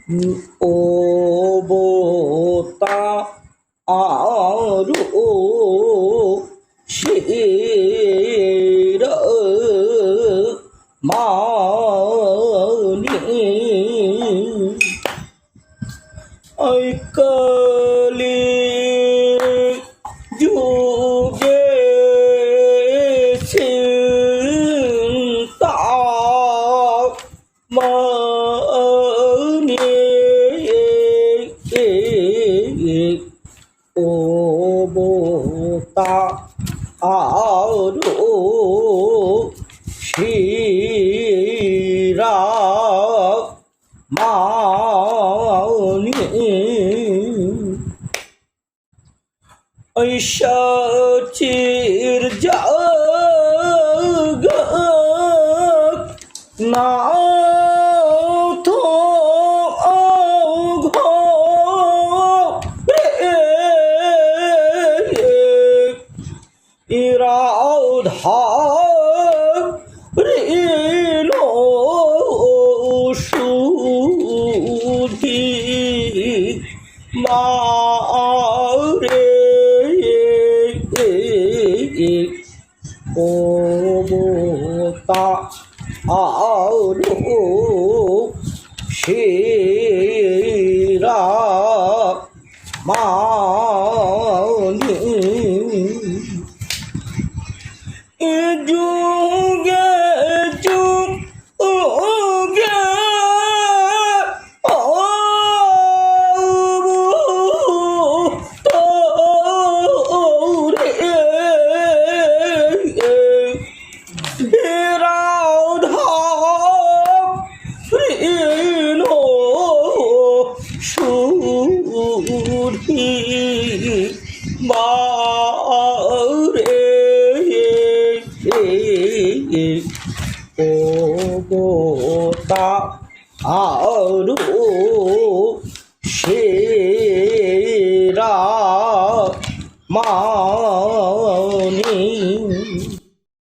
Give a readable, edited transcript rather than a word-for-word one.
ও বোতা আরো শির মানি ঐকলি যুগে চিন্তা মানি ও বোতা আরো শিরা মানি ঐশ্বচির জগৎ না তো ইরাধার রিলো সুধি মারে ও বোতা আরো শিরা মানি যুগে যুগে সুধি মারে ও বোতা আরো শিরা মা